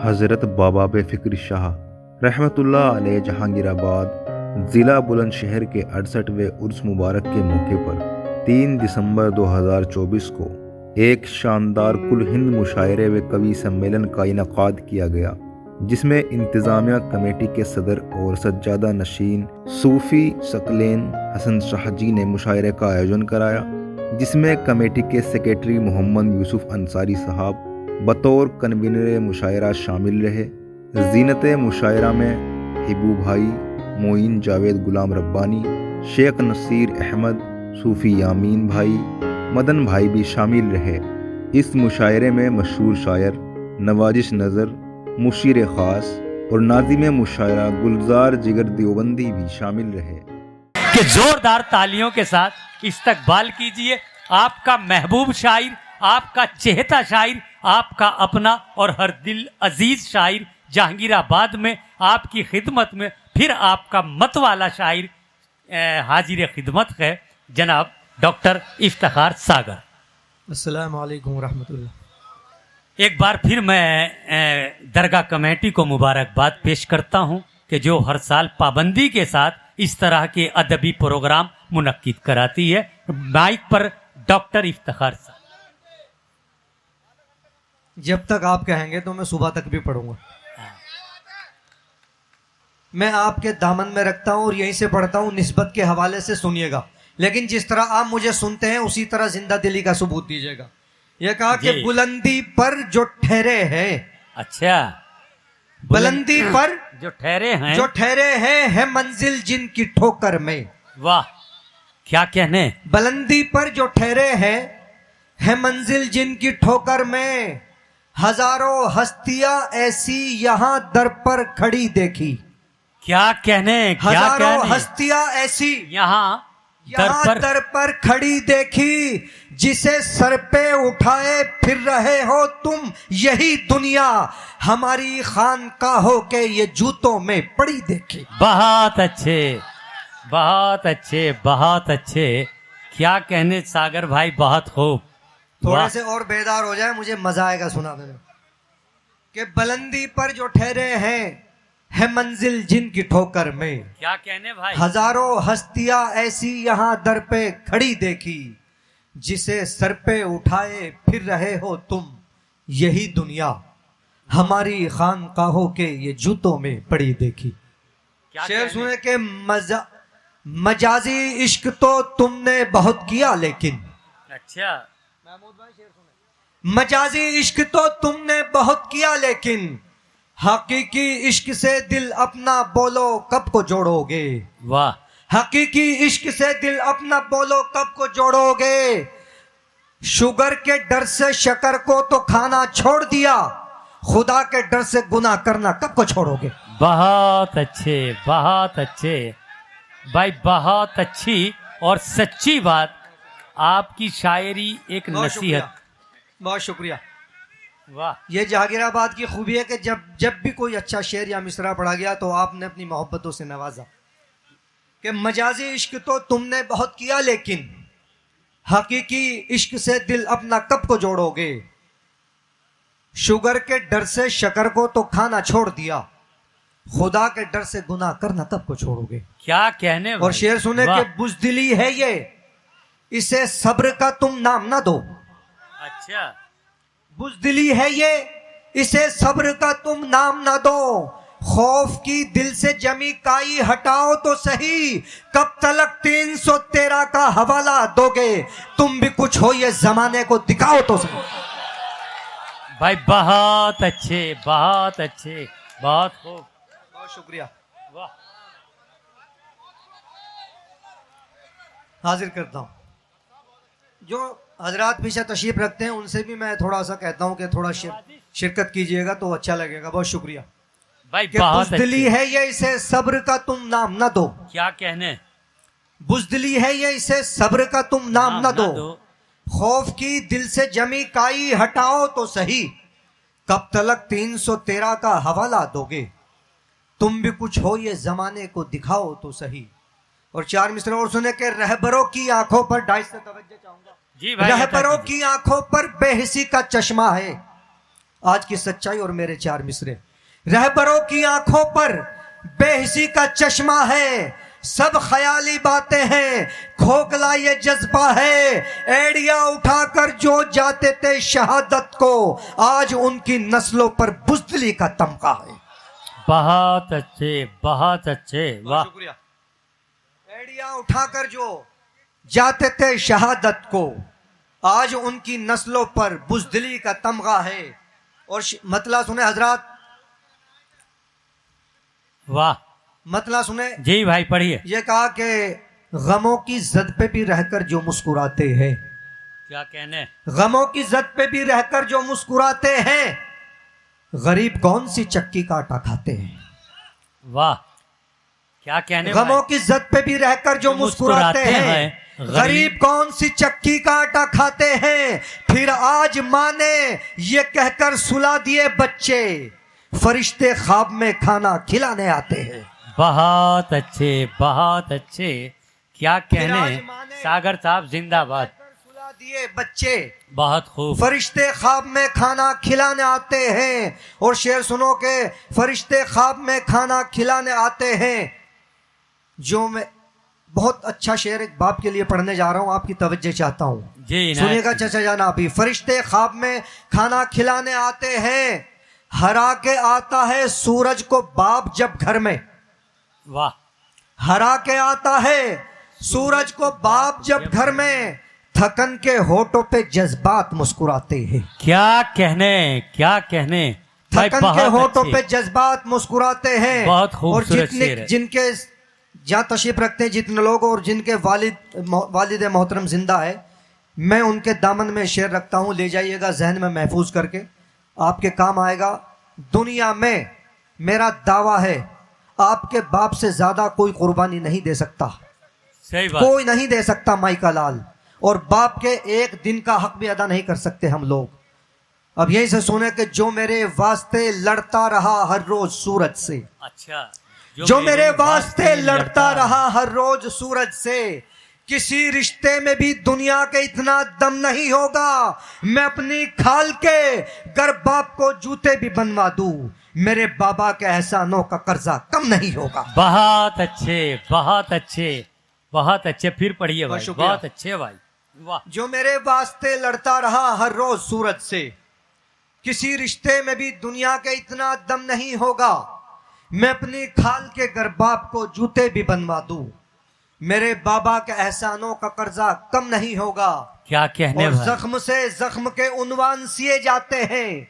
हज़रत बाबा बेफ़िक्र शाह रहमतुल्लाह अलैह जहांगीराबाद ज़िला बुलंदशहर के 68वें उर्स मुबारक के मौके पर 3 दिसंबर 2024 को एक शानदार कुल हिंद मुशायरे व कवि सम्मेलन का इनकाद किया गया, जिसमें इंतज़ामिया कमेटी के सदर और सज्जादा नशीन सूफ़ी सकलेन हसन शाह जी ने मुशायरे का आयोजन कराया, जिसमें कमेटी के सेक्रेटरी मोहम्मद यूसुफ अंसारी साहब बतौर कन्वीनर मुशायरा शामिल रहे। जीनत मुशायरा में हिबू भाई, मोइन जावेद गुलाम रब्बानी, शेख नसीर अहमद, सूफ़ी यामीन भाई, मदन भाई भी शामिल रहे। इस मुशायरे में मशहूर शायर नवाजिश नज़र, मुशीर ख़ास और नाज़िम मुशायरा गुलजार जिगर देवबंदी भी शामिल रहे। कि जोरदार तालियों के साथ इस्तकबाल कीजिए आपका महबूब शायर, आपका चहेता शायर, आपका अपना और हर दिल अजीज शायर, जहांगीराबाद में आपकी खिदमत में फिर आपका मत वाला शायर हाजिर खिदमत है जनाब डॉक्टर इफ्तिखार सागर। अस्सलामु अलैकुम रहमतुल्लाह। एक बार फिर मैं दरगाह कमेटी को मुबारकबाद पेश करता हूं कि जो हर साल पाबंदी के साथ इस तरह के अदबी प्रोग्राम मुनक्किद कराती है। माइक पर डॉक्टर इफ्तिखार सागर। जब तक आप कहेंगे तो मैं सुबह तक भी पढ़ूंगा। मैं आपके दामन में रखता हूं और यहीं से पढ़ता हूं, निस्बत के हवाले से सुनिएगा, लेकिन जिस तरह आप मुझे सुनते हैं उसी तरह जिंदा दिली का सबूत दीजिएगा। यह कहा कि बुलंदी पर जो ठहरे हैं, अच्छा, बुलंदी पर जो ठहरे हैं है मंजिल जिनकी ठोकर में। वाह, क्या कहने। बुलंदी पर जो ठहरे हैं है मंजिल जिनकी ठोकर में, हजारों हस्तियां ऐसी यहां दर पर खड़ी देखी। क्या कहने, हजारों हस्तियां ऐसी यहाँ दर पर खड़ी देखी, जिसे सर पे उठाए फिर रहे हो तुम, यही दुनिया हमारी खानकाहों के ये जूतों में पड़ी देखी। बहुत अच्छे, बहुत अच्छे, बहुत अच्छे। क्या कहने सागर भाई, बहुत खूब। थोड़े से और बेदार हो जाए, मुझे मजा आएगा सुनाने में। कि बुलंदी पर जो ठहरे हैं है मंजिल जिनकी ठोकर में। क्या कहने भाई। हजारों हस्तियां ऐसी यहां दर पे खड़ी देखी, जिसे सर पे उठाए फिर रहे हो तुम, यही दुनिया हमारी खानकाहों के ये जूतों में पड़ी देखी। शेर सुने के मजाजी इश्क तो तुमने बहुत किया लेकिन। अच्छा, मजाजी इश्क तो तुमने बहुत किया लेकिन, हकीकी इश्क से दिल अपना बोलो कब को जोड़ोगे। वाह, हकीकी इश्क से दिल अपना बोलो कब को जोड़ोगे। शुगर के डर से शक्कर को तो खाना छोड़ दिया, खुदा के डर से गुनाह करना कब को छोड़ोगे। बहुत अच्छे, बहुत अच्छे भाई, बहुत अच्छी और सच्ची बात। आपकी शायरी एक नसीहत। बहुत शुक्रिया। वाह, ये जहांगीराबाद की खूबी है कि जब भी कोई अच्छा शेर या मिसरा पढ़ा गया तो आपने अपनी मोहब्बतों से नवाजा। कि मजाजी इश्क तो तुमने बहुत किया लेकिन, हकीकी इश्क से दिल अपना कब को जोड़ोगे। शुगर के डर से शक्कर को तो खाना छोड़ दिया, खुदा के डर से गुनाह करना कब को छोड़ोगे। क्या कहने। और शेर सुने कि बुज़दिली है ये, इसे सब्र का तुम नाम ना दो। अच्छा, बुज़दिली है ये, इसे सब्र का तुम नाम ना दो। खौफ की दिल से जमी काई हटाओ तो सही, कब तलक 313 का हवाला दोगे। तुम भी कुछ हो ये जमाने को दिखाओ तो सही। भाई बहुत अच्छे, बहुत अच्छे, बहुत खूब, बहुत शुक्रिया। वाह, हाजिर करता हूं जो हजरात पीछे तशरीफ रखते हैं, उनसे भी मैं थोड़ा सा कहता हूं कि थोड़ा शिरकत कीजिएगा तो अच्छा लगेगा। बहुत शुक्रिया भाई, बुज़दिली है ये, इसे सब्र का तुम नाम ना दो। क्या कहने। बुज़दिली है ये, इसे सब्र का तुम नाम ना दो। खौफ की दिल से जमी काई हटाओ तो सही, कब तलक 313 का हवाला दोगे। तुम भी कुछ हो ये जमाने को दिखाओ तो सही। और 4 मिसरे और सुने के रहबरों की आंखों पर, डाइस से तवज्जो चाहूंगा जी भाई। रहबरों की आंखों पर बेहिसी का चश्मा है, आज की सच्चाई और मेरे 4 मिसरे। रहबरों की आंखों पर बेहिसी का चश्मा है, सब ख्याली बातें हैं, खोखला ये जज्बा है। एड़िया उठाकर जो जाते थे शहादत को, आज उनकी नस्लों पर बुज़दिली का तमगा है। बहुत अच्छे, बहुत अच्छे, वाह। शुक्रिया। एड़िया उठाकर जो जाते थे शहादत को, आज उनकी नस्लों पर बुज़दिली का तमगा है। और मतला सुने हजरात, वाह। मतला सुने। जी भाई पढ़िए। ये कहा कि गमों की जद पे भी रहकर जो मुस्कुराते हैं, क्या कहने, गमों की जद पे भी रहकर जो मुस्कुराते हैं, गरीब कौन सी चक्की का आटा खाते हैं। वाह, क्या कहने गमों भाई? की जद पे भी रहकर जो मुस्कुराते हैं, गरीब कौन सी चक्की का आटा खाते हैं। फिर आज माँ ने ये कहकर सुला दिए बच्चे, फरिश्ते ख्वाब में खाना खिलाने आते हैं। बहुत अच्छे, बहुत अच्छे, क्या कहने। आज माने सागर साहब जिंदाबाद। सुला दिए बच्चे, बहुत खूब। फरिश्ते ख्वाब में खाना खिलाने आते हैं। और शेर सुनो के फरिश्ते ख्वाब में खाना खिलाने आते हैं। जो मैं बहुत अच्छा शेर एक बाप के लिए पढ़ने जा रहा हूं, आपकी तवज्जो चाहता हूं। जी इनायत सुनिएगा चाचा जाना। अभी फरिश्ते ख्वाब में खाना खिलाने आते हैं, हरा के आता है सूरज को बाप जब घर में। वाह, हरा के आता है सूरज को बाप जब घर में, थकन के होठों पे जज्बात मुस्कुराते हैं। क्या कहने, क्या कहने भाई, थकन के बहुत होठों अच्छे। पे जज्बात मुस्कुराते हैं। बहुत और खूबसूरत शेर है। जिनके जहाँ तशरीफ रखते हैं जितने लोग, और जिनके वालिद मोहतरम जिंदा है, मैं उनके दामन में शेर रखता हूँ। ले जाइएगा जहन में महफूज करके, आपके काम आएगा। दुनिया में मेरा दावा है, आपके बाप से ज्यादा कोई कुर्बानी नहीं दे सकता, सही बात। कोई नहीं दे सकता माई का लाल। और बाप के एक दिन का हक भी अदा नहीं कर सकते हम लोग। अब यहीं से सुने कि जो मेरे वास्ते लड़ता रहा हर रोज सूरज से, अच्छा, जो मेरे वास्ते लड़ता रहा हर रोज सूरज से, किसी रिश्ते में भी दुनिया के इतना दम नहीं होगा, मैं अपनी खाल के गर बाप को जूते भी बनवा दूं, मेरे बाबा के एहसानों का कर्जा कम नहीं होगा। बहुत अच्छे, बहुत अच्छे, बहुत अच्छे। फिर पढ़िए भाई, शुक्रिया। बहुत अच्छे भाई, वाह। जो मेरे वास्ते लड़ता रहा हर रोज सूरज से, किसी रिश्ते में भी दुनिया के इतना दम नहीं होगा, मैं अपनी खाल के गर बाप को जूते भी बनवा दूं, मेरे बाबा के एहसानों का कर्जा कम नहीं होगा। क्या कहने और भाई। जख्म से जख्म के उन्वान सिए जाते हैं,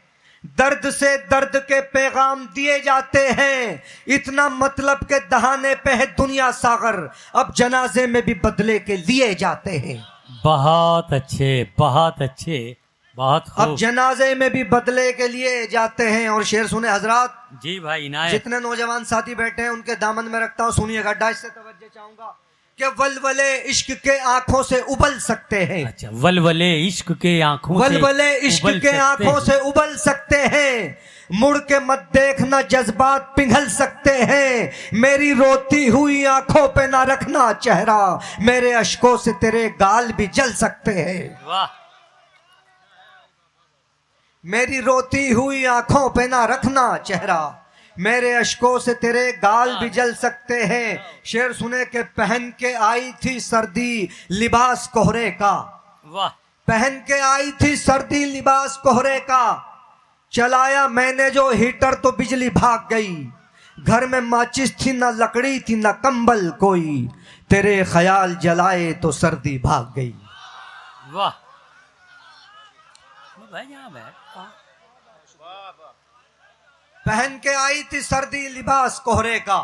दर्द से दर्द के पैगाम दिए जाते हैं। इतना मतलब के दहाने पे है दुनिया सागर, अब जनाजे में भी बदले के लिए जाते हैं। बहुत अच्छे, बहुत अच्छे, बहुत अब खूब। जनाजे में भी बदले के लिए जाते हैं। और शेर सुने हजरात, जी भाई इनायत। जितने नौजवान साथी बैठे हैं उनके दामन में रखता हूं, सुनिएगा, डाइस से तवज्जो चाहूंगा कि वलवले इश्क के आंखों से उबल सकते हैं। अच्छा, वलवले इश्क के आंखों से वलवले इश्क उबल के सकते आंखों हैं। से उबल सकते हैं, मुड़ के मत देखना जज्बात पिघल सकते हैं। मेरी रोती हुई आंखों पे ना रखना चेहरा, मेरे अश्कों से तेरे गाल भी जल सकते हैं। वाह, मेरी रोती हुई आंखों पे ना रखना चेहरा, मेरे अश्कों से तेरे गाल भी जल सकते हैं। शेर सुने के पहन के आई थी सर्दी लिबास कोहरे का, वाह, पहन के आई थी सर्दी लिबास कोहरे का, चलाया मैंने जो हीटर तो बिजली भाग गई, घर में माचिस थी ना लकड़ी थी ना कंबल कोई, तेरे ख्याल जलाए तो सर्दी भाग गई। वाह भाई, यहाँ बैठ। पहन के आई थी सर्दी लिबास कोहरे का।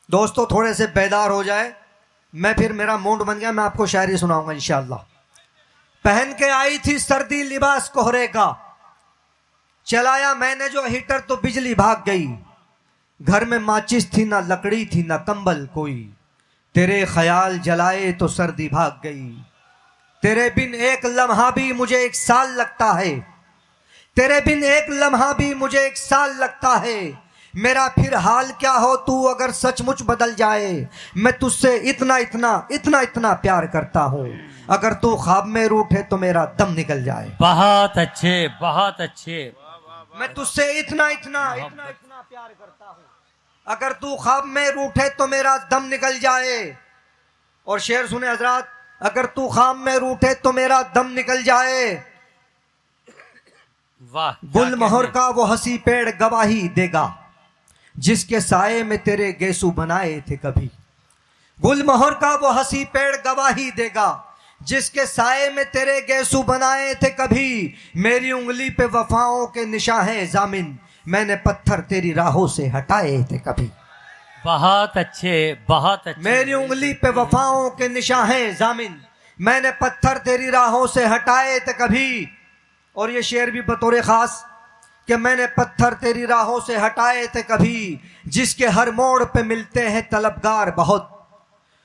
दोस्तों थोड़े से बेदार हो जाए, मैं फिर मेरा मूड बन गया, मैं आपको शायरी सुनाऊंगा इंशाअल्लाह। पहन के आई थी सर्दी लिबास कोहरे का, चलाया मैंने जो हीटर तो बिजली भाग गई, घर में माचिस थी ना लकड़ी थी ना कंबल कोई, तेरे ख्याल जलाए तो सर्दी भाग गई। तेरे बिन एक लम्हा भी मुझे एक साल लगता है, तेरे बिन एक लम्हा भी मुझे एक साल लगता है। मेरा फिर हाल क्या हो तू अगर सचमुच बदल जाए, मैं तुझसे इतना इतना इतना इतना प्यार करता हूँ। अगर तू ख्वाब में रूठे तो मेरा दम निकल जाए। बहुत अच्छे, बहुत अच्छे। मैं तुझसे इतना इतना इतना इतना प्यार करता हूँ, अगर तू ख्वाब में रूठे तो मेरा दम निकल जाए। और शेर सुने हजरात, अगर तू ख्वाब में रूठे तो मेरा दम निकल जाए। वाह, गुलमोहर का वो हंसी पेड़ गवाही देगा, जिसके साये में तेरे गेसू बनाए थे कभी। गुलमोहर का वो हंसी पेड़ गवाही देगा, जिसके साये में तेरे गेसू बनाए थे कभी। मेरी उंगली पे वफाओं के निशान हैं जामिन, मैंने पत्थर तेरी राहों से हटाए थे कभी। बहुत अच्छे, बहुत अच्छे। मेरी उंगली पे वफाओं के निशान हैं जामिन, मैंने पत्थर तेरी राहों से हटाए थे कभी। और ये शेर भी बतौर खास कि मैंने पत्थर तेरी राहों से हटाए थे कभी, जिसके हर मोड़ पे मिलते हैं तलबगार बहुत,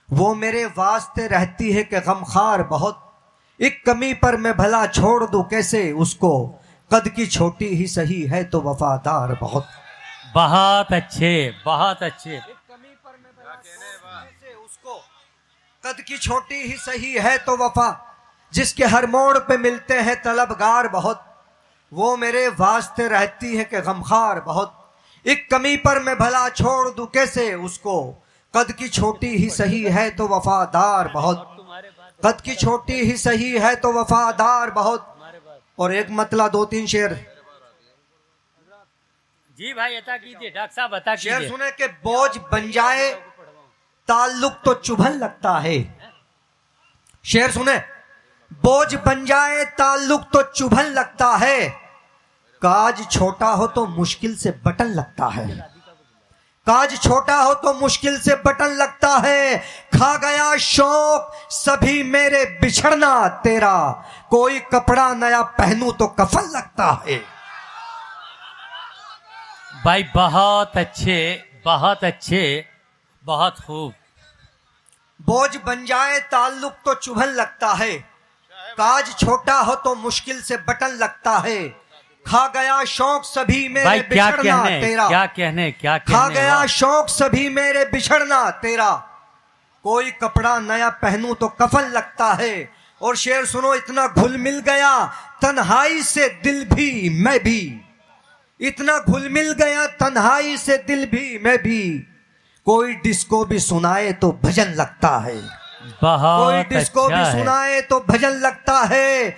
वो मेरे वास्ते रहती है कि गमखार बहुत। एक कमी पर मैं भला छोड़ दूं कैसे उसको, कद की छोटी ही सही है तो वफादार बहुत। बहुत अच्छे, बहुत अच्छे। एक कमी पर मैं भला छोड़ दूं कैसे उसको, कद की छोटी ही सही है तो वफा, जिसके हर मोड़ पे मिलते हैं तलबगार बहुत, वो मेरे वास्ते रहती है कि गमखार बहुत। एक कमी पर मैं भला छोड़ दूं कैसे उसको, कद की छोटी ही सही है तो वफादार बहुत। कद की छोटी ही सही है तो वफादार बहुत। और एक मतला दो तीन शेर जी भाई अता कीजिए, डॉक्टर साहब अता शेर कीजिए। सुने के बोझ बन जाए ताल्लुक तो चुभन लगता है। शेर सुने, बोझ बन जाए ताल्लुक तो चुभन लगता है, काज छोटा हो तो मुश्किल से बटन लगता है। काज छोटा हो तो मुश्किल से बटन लगता है, खा गया शौक सभी मेरे बिछड़ना तेरा, कोई कपड़ा नया पहनूं तो कफन लगता है। भाई बहुत अच्छे, बहुत अच्छे, बहुत खूब। बोझ बन जाए ताल्लुक तो चुभन लगता है, काज छोटा हो तो मुश्किल से बटन लगता है, खा गया शौक सभी मेरे भाई क्या बिछड़ना कहने, तेरा। क्या कहने, क्या कहने। खा गया वाह। शौक सभी मेरे बिछड़ना तेरा, कोई कपड़ा नया पहनूं तो कफन लगता है। और शेर सुनो, इतना घुल मिल गया तन्हाई से दिल भी मैं भी, इतना घुल मिल गया तन्हाई से दिल भी मैं भी, कोई डिस्को भी सुनाए तो भजन लगता है। कोई बहुत डिस्को भी अच्छा है। सुनाए तो भजन लगता है।